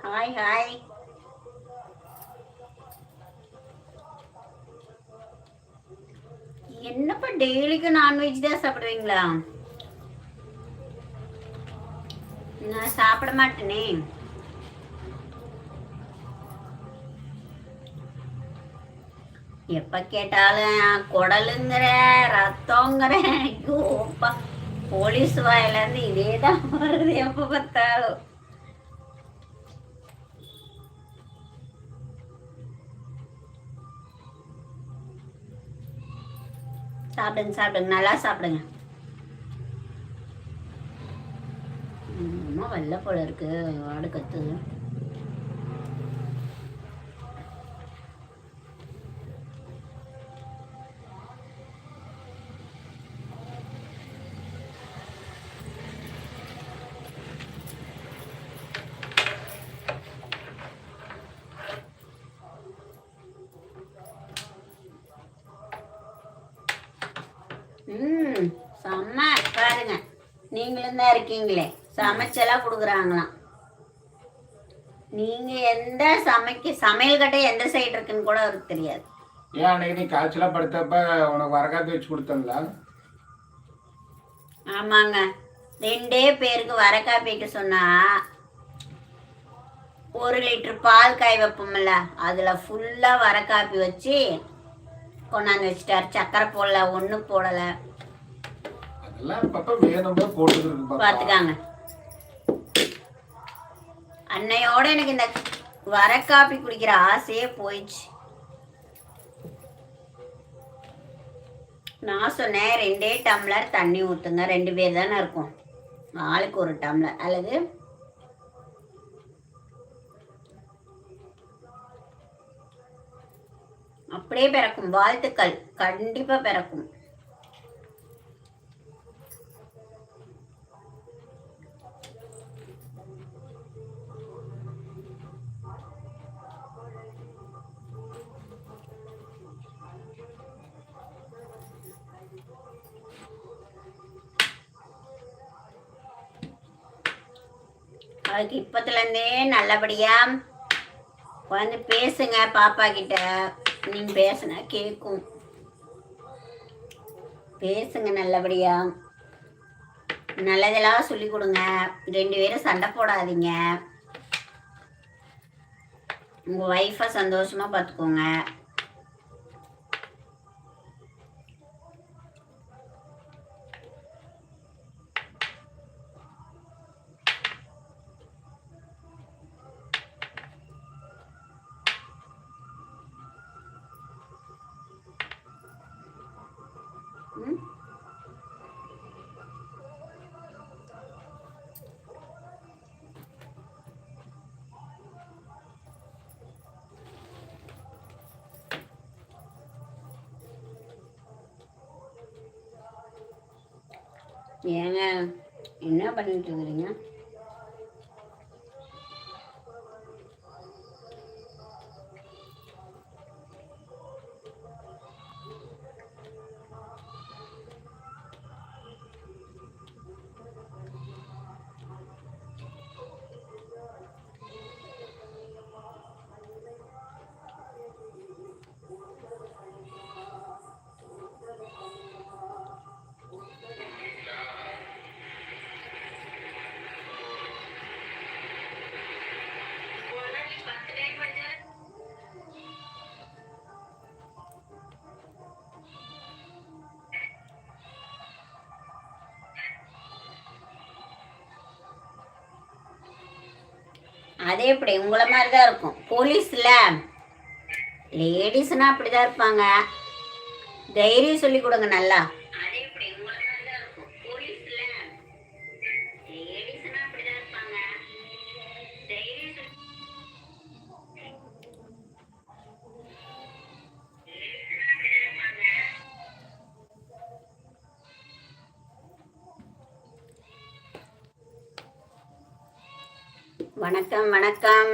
Hi hi. என்னப்பா டெய்லிக்கு non veg தான் சாப்பிடுவீங்களா? நான் சாப்பிட மாட்டேனே. எப்ப கேட்டாலும் குடலுங்கிற ரத்தங்கிற. ஐயோப்பா, போலீஸ் வாயில இருந்து இதேதான் வருது எப்ப பார்த்தாலும். சாப்பிடுங்க சாப்பிடுங்க, நல்லா சாப்பிடுங்க. அம்மா வெள்ளை போல இருக்கு, வாடு கத்துது. செம்ம. பாருங்க, நீங்களும் தான் இருக்கீங்களே, சமைச்செல்லாம் கொடுக்குறாங்களாம். நீங்க எந்த சமையல் கட்டை எந்த சைடு இருக்குன்னு கூட அவருக்கு தெரியாது. ஏன் அன்னைக்கு நீ காய்ச்சலா படுத்தப்ப உனக்கு வரக்காத்து வச்சு கொடுத்தல? ஆமாங்க, 2 பேருக்கு வரக்காப்பி வைக்க சொன்னா 1 லிட்டர் பால் காய் வைப்போம்ல, அதுல ஃபுல்லா வரக்காப்பி வச்சு கொண்டாந்து வச்சுட்டாரு. சக்கரை போடல, ஒண்ணு போடல. பாத்துக்காங்க. அன்னையோட எனக்கு இந்த வரக்காப்பி குடிக்கிற ஆசையே போயிடுச்சு. நான் சொன்னேன் 2 டம்ளர் தண்ணி ஊத்துங்க, 2 பேர் தானே இருக்கும், ஆளுக்கு 1 டம்ளர். அல்லது அப்படியே பிறக்கும். வாழ்த்துக்கள், கண்டிப்பா பிறக்கும். அதுக்கு இப்பத்துலேருந்தே நல்லபடியா வந்து பேசுங்க பாப்பா கிட்ட. நீங்க பேசுனா கேட்கும். பேசுங்க நல்லபடியா, நல்லதெல்லாம் சொல்லி கொடுங்க. 2 பேரும் சண்டை போடாதீங்க. உங்க ஒய்ஃபை சந்தோஷமா பார்த்துக்கோங்க. ஏங்க என்ன பண்ணிட்டு இருக்கிறீங்க? அதே எப்படி உங்களை மாதிரி தான் இருக்கும். போலீஸ்ல லேடிஸ்னா அப்படிதான் இருப்பாங்க. தைரியம் சொல்லி கொடுங்க நல்லா. வணக்கம் வணக்கம்.